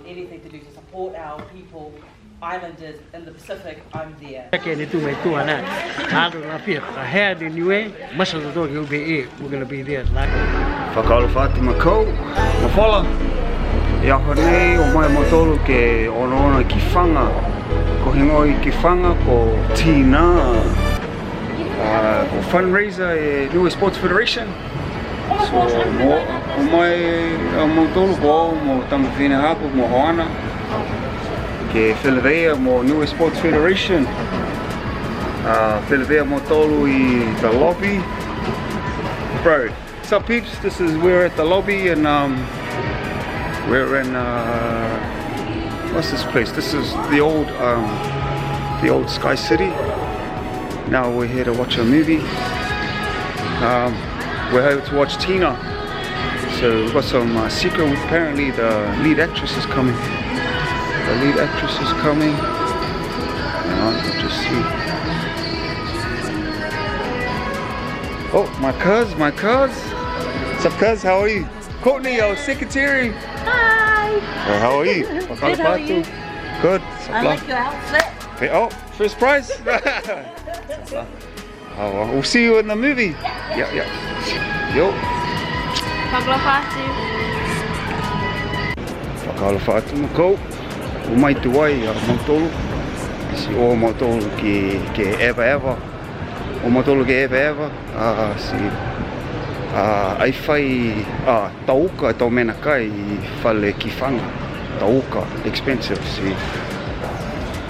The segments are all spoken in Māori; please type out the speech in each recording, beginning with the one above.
anything to do to support our people, islanders in the Pacific, I'm there. We're going to be there. Whakaolawhati makau, mawhala. Ia honei o mai motoro ke ona ki whanga. Ko hingoi ki whanga ko tina. Ko Fundraiser e Niue Sports Federation. So o mai motoro ko mo tamawhine hapu mo hoana. Ke whelewea mo Niue Sports Federation. Whelewea motoro I the lobby. Bro, what's up peeps? This is, we're at the lobby and we're in what's this place? This is the old Sky City. Now we're here to watch a movie. We're here to watch Tina. So we've got some secret. Apparently the lead actress is coming. The lead actress is coming. I'll just see. Oh, my cuz. What's up, cuz? How are you? Courtney, our secretary. Hi. How are you? How are you? Good. I like your outfit. Okay. Oh, first prize. Oh, we'll see you in the movie. Yeah. Yo. Whakaolawhatu makau. O mai te wai a mautolu. Si o mautolu ke ewa. O mautolu ke ewa. Si ai whai tauka tau mena kai I whale ki whanga. Tauka, expensive. Si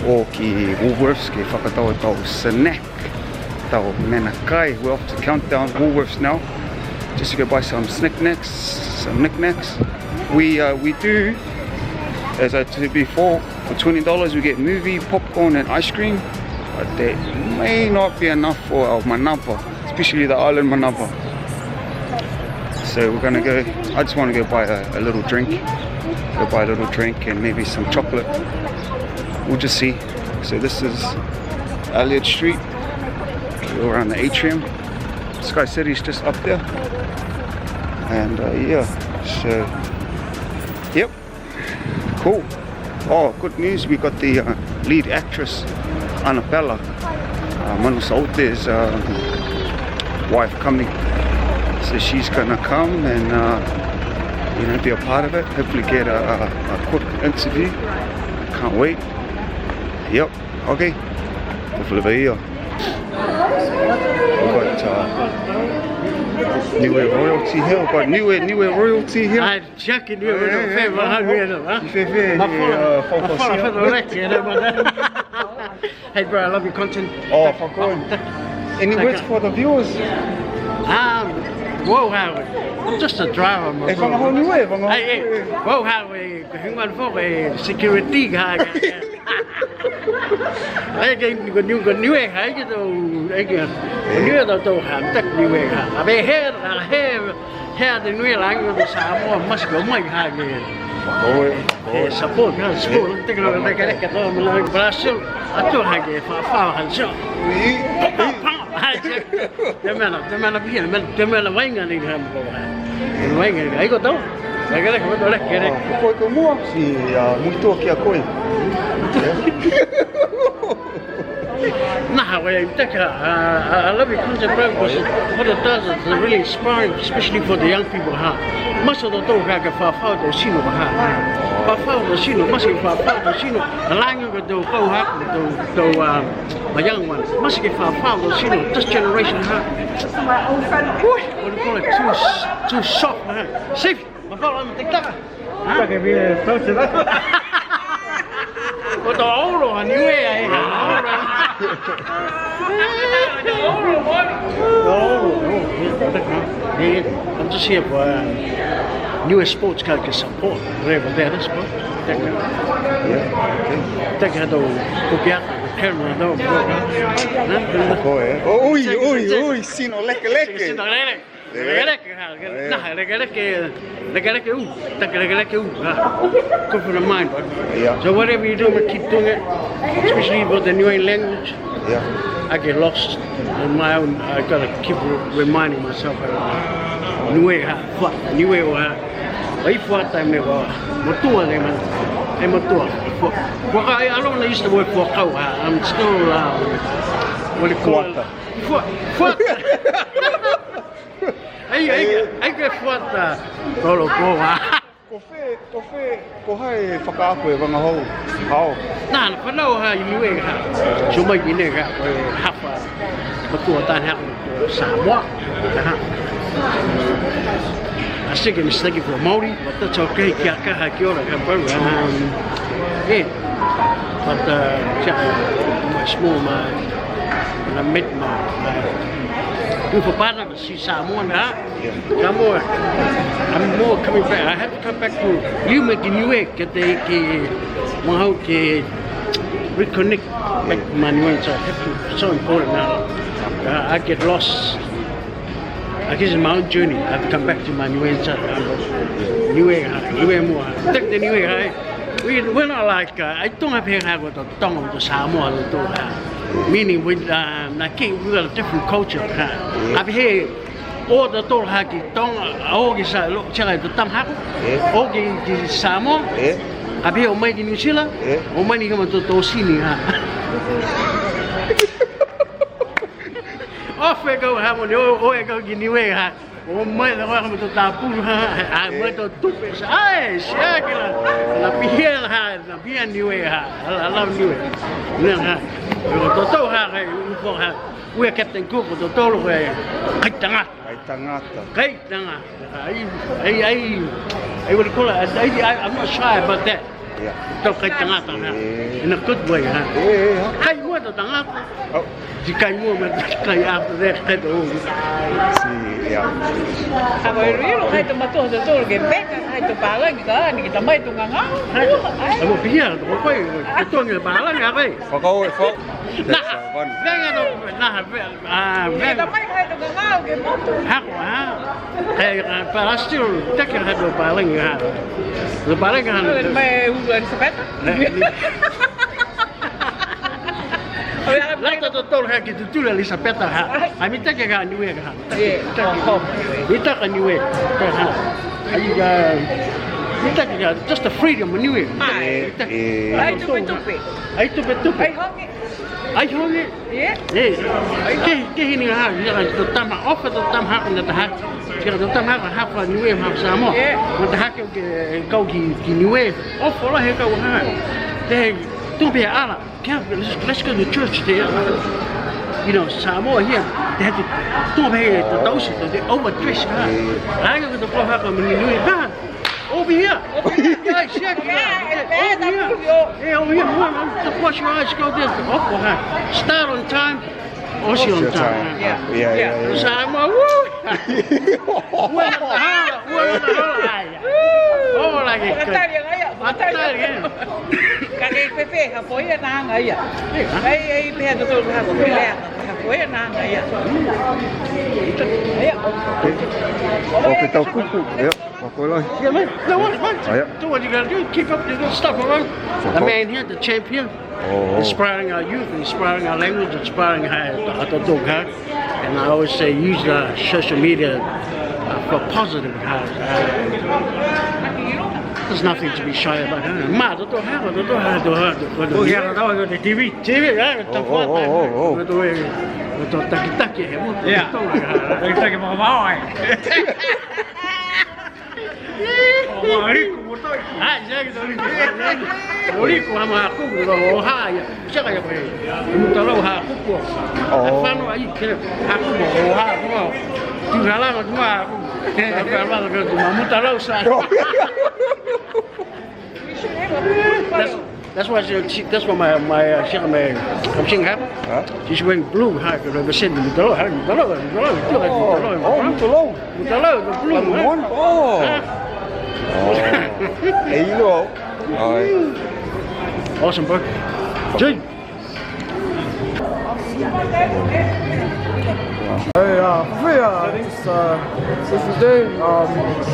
o ki Woolworths ke whakatau tau snack. Tau mena kai. We're off to Countdown Woolworths now. Just to go buy some knickknacks. We do, as I said before, for $20 we get movie, popcorn and ice cream. But that may not be enough for our manapa, especially the island manapa. So we're gonna go, I just want to go buy a little drink. Go buy a little drink and maybe some chocolate. We'll just see. So this is Elliott Street. Go around the atrium. Sky City's just up there. And yeah, so, yep, cool. Oh, good news, we got the lead actress, Anapela, Manu Saote's wife coming. So she's gonna come and be a part of it. Hopefully get a quick interview. Can't wait. Yep. Okay. Hopefully be here. We've got Niue royalty here. We've got Niue royalty here. I'm checking you with a favor. Hey bro, I love your content. Oh, for going. Any words for the viewers? Whoa, Howard. I'm just a driver, my bro. Hey, whoa, Howard. Human for a security guy. Ai cái con Niue hay cái đồ ấy kìa, con Niue đồ hàm tắc Niue hả? À bây hết thì Niue lại cái đồ xả mua mất của mình hai cái. Ôi, support cái support tức là cái đó mình là Brazil, à chỗ hai cái phá hành sao. Thế mà là biển mình là vay ngân đi hàm bộ hả? Vay ngân ấy có đâu? Cái này không có đâu cái này. Coi có mua gì muito kia coi. Nah, I love your content, bro, because what it does is really inspiring, especially for the young people. Most of the dog have a far to see no far to see no, must be far to see no. The language of the go my young ones must get far to see no. This generation, my old friend. What do you call it? Too soft, Safe. My father, I'm TikTok. Có tổ rồi Niue ấy I'm just here for Niue Sports Culture support. Over there, that's good. Take a little camera though. Oi, sino leque. Good for the mind, but so whatever you do, keep doing it, especially with the Niue language. I get lost on my own. I gotta keep reminding myself. Niue Wai fuata me wa motua le man. E motua. Waka I don't used to work for kau. I'm still what do you call it? Fuata. Ai ke fuata. Rolo koa. Ko hai whakaako e wanga hou. Hau. Nā, whanau ha I Niue ha. So mai ki ne ha, hawha. Matua tān hako Samoa. I think I'm mistaken for Māori, but that's okay. Kia kaha ki ora ka pau. Yeah. But my small when I met my for partner to see Samoan, I'm more coming back. I have to come back to you make Niue, get the how to reconnect back to my Niue. So I have to. It's so important now. I get lost. I guess in my own journey, I have to come back to my Niue. Niue more. Take the Niue. We're not like I don't have here with the tongue of the Samoa. Meaning with we got a different culture. Up here, all the tall haki, tongue, all is the tam hak, all the Samoa. Up here, made in New Zealand, or many come to Tosini. Off we go, have on oh, go Niue. Oh, my, the one to Tapu, I went to Tupis. I shake it. La Pierre had the Pierre Niue. I love Niue. We're Captain Cook with the Tolway. Kaitanga. I would call it. I'm not shy about that. In a good way. I want to Tangata. You can move after that. Ako rin, kahit tumatong sa tulog, kahit tupalang, hindi kita may tungangaw. Ako piyan, ako ko'y tutong yung balang ako eh. Whakau e whau. Hindi kita may kahit tungangaw, Hako ha. But I still take your head to balang ha. The balang ha. may hugan sa peta. Laat dat toch ga ik het doen, Elisabeth ha. I mean, take a new way ha. We take a new way. We take just the freedom of new way. Ay, tupi-tupi. Ay, tupi-tupi. Ay, hongi. Ay, hongi. Yeah. Kaya hindi ha. Yung tama off at tama hakan na tahat. Kaya tama hakan new way ha sa mo. Matahat yung kau ki new way. Off wala he kau ha. Kaya don't be ala. Let's go to church there. You know, Samoa here, they had to don't be the those they overdress. I go to the floor have a Niue. Over here. Guys, check it out. Over here. To wash your eyes, go there. Start on time. Also on time. Yeah. Samoa, woo! Oh, like it. Cái phê hà phối ở nang ấy à, cái phê tôi hà của phê lẹ hà phối ở nang ấy à. Okay, tau kuku. Yep. Whakau lai. Yeah, man. No, what you gotta do? Keep up the good stuff, alright? The man here, the champion, inspiring our youth, inspiring our language, inspiring our dog. And I always say use the social media for positive. There's nothing to be shy about. Ma, don't have it. Oh, yeah, the TV, right? Taki-taki. Yeah. Taki-taki mga mawai. Rico ama aku lo haya. Siapa yang boleh? Mutalo ha aku ko. Afano ai kira aku mo ha mo. Tingala semua aku. Apa ke mutalo sa. That's why my I'm saying she's wearing blue. The same mutalo. Hey, you know. Awesome, bro. Jay. Hey, this is the day. We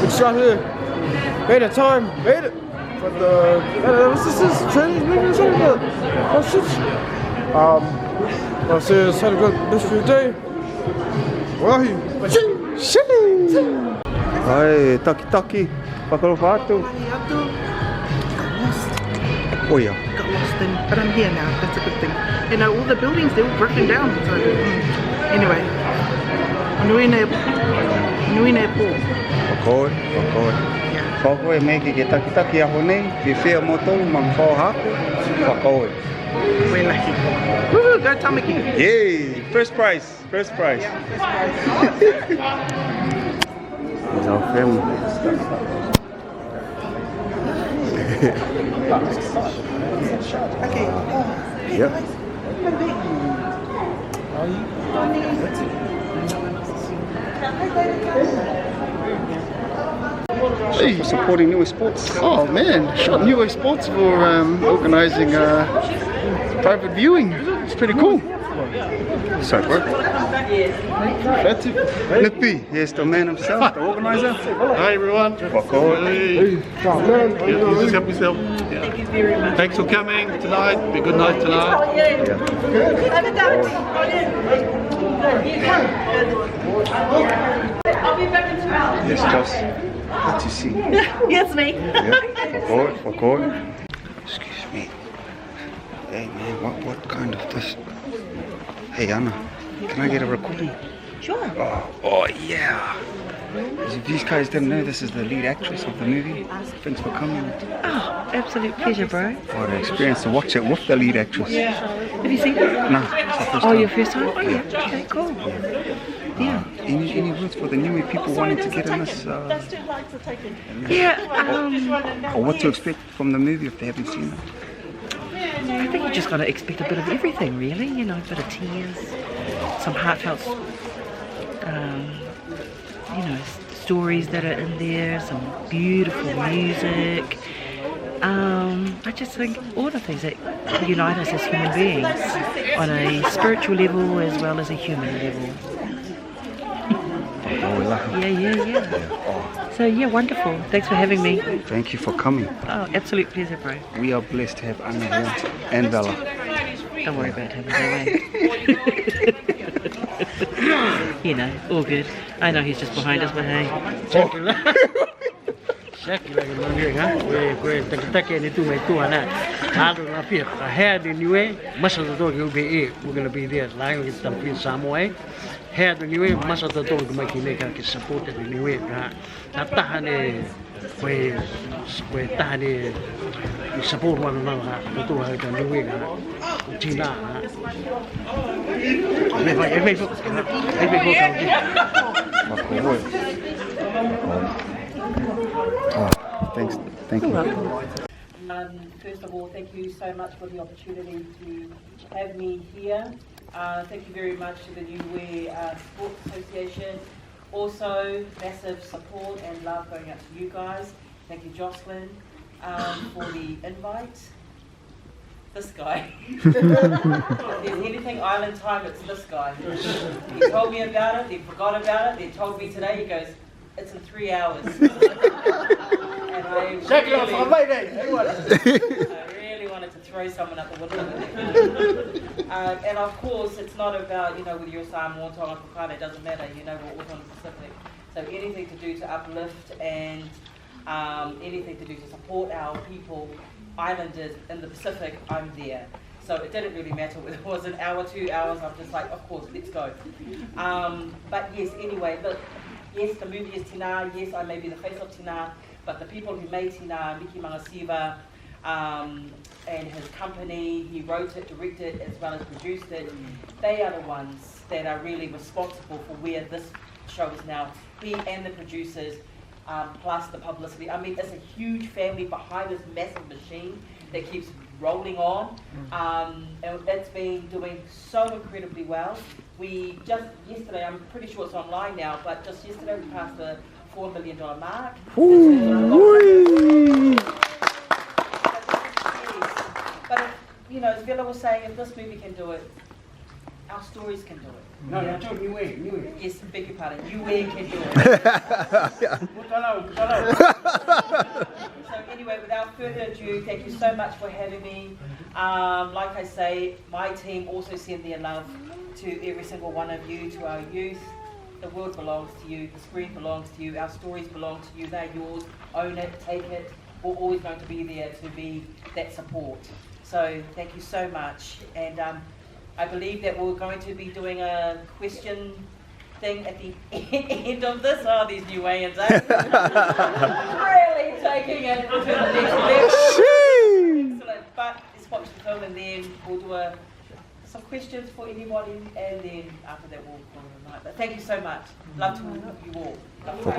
just got here. Made it time. Made it. But this is training. Oh shit. I'll say it's had a good day. Well, Ai, taki, whakarofa atu. Oh yeah. Got lost in, but I'm here now. That's a good thing. And all the buildings, they're all broken down. So anyway, Niue po. Whakoe. Whakoe meke ke taki aho nei, te whea motolu mang whauhako, whakoe. We're lucky. Woo, go Tamaki. Yay! First prize. Here's our family. Okay. Yep. Hey, for supporting Niue Sports. Oh man, shot Niue Sports for organising private viewing. It's pretty cool. So, bro. That's it. Nippy, here's the man himself, the organizer. Hi everyone. Hey. You just help yourself. Thank you very much. Thanks for coming tonight. Be a good night tonight. I'll be back in 2 hours. Yes, Joss. Good to see you. Yes, me. Yeah, for court. Excuse me. Hey man, what kind of this? Hey Anna, can I get a recording? Sure. Oh yeah. If these guys didn't know, this is the lead actress of the movie. Thanks for coming. Oh, absolute pleasure, bro. What an experience to watch it with the lead actress. Have you seen it? No, it's the first Oh, time. your first time? Oh, yeah. Okay, cool. Yeah. Any words for the Niue people wanting to get in this? Yeah, Or what to expect from the movie if they haven't seen it? I think you just got to expect a bit of everything, really. You know, a bit of tears, some heartfelt, you know, stories that are in there, some beautiful music. I just think all the things that unite us as human beings on a spiritual level as well as a human level. Yeah. So yeah, wonderful. Thanks for having me. Thank you for coming. Oh, absolute pleasure, bro. We are blessed to have Anna here and Bella. Don't worry about him, you know, all good. I know he's just behind us, but hey. Saki lagi mangi ha, we tak ni tu mai tu ana. Hadu na pia, hair di Niue, masa tu ke UBE, we're going to be there live with the pin Samoa. Hair di Niue, masa tu ke mai kini ka ke support di Niue ha. Na tahane we tahane support one another ha. Tu ha di Niue ha. China ha. Every Thank you. First of all, thank you so much for the opportunity to have me here. Thank you very much to the Niue Sports Association. Also, massive support and love going out to you guys. Thank you, Jocelyn, for the invite. This guy. If there's anything island time, it's this guy. He told me about it, he forgot about it, he told me today, he goes, it's in 3 hours. And I really wanted to throw someone out the window. And of course, it's not about, you know, with your Samoan, Tonga, Kokana, it doesn't matter, you know, we're all on the Pacific. So anything to do to uplift and anything to do to support our people, islanders in the Pacific, I'm there. So it didn't really matter whether it was an hour, 2 hours, I'm just like, of course, let's go. But yes, anyway, look, yes, the movie is Tina, yes, I may be the face of Tina, but the people who made Tina, Miki Mangasiva, and his company, he wrote it, directed it, as well as produced it, they are the ones that are really responsible for where this show is now. He and the producers, plus the publicity. I mean, it's a huge family behind this massive machine that keeps rolling on. And it's been doing so incredibly well. We just yesterday, I'm pretty sure it's online now, but just yesterday we passed the $4 million mark. But if, you know, as Villa was saying, if this movie can do it, our stories can do it. No, I told Niue. Yes, beg your pardon. Niue can do it. So anyway, without further ado, thank you so much for having me. Like I say, my team also send their love to every single one of you, to our youth, the world belongs to you, the screen belongs to you, our stories belong to you, they're yours, own it, take it. We're always going to be there to be that support. So thank you so much. And I believe that we're going to be doing a question thing at the end of this. Oh, these Niueans, eh? Really taking it to the next level. Excellent. But let's watch the film and then we'll do some questions for anybody, and then after that we'll call it a night. But thank you so much. Love to you all. Love to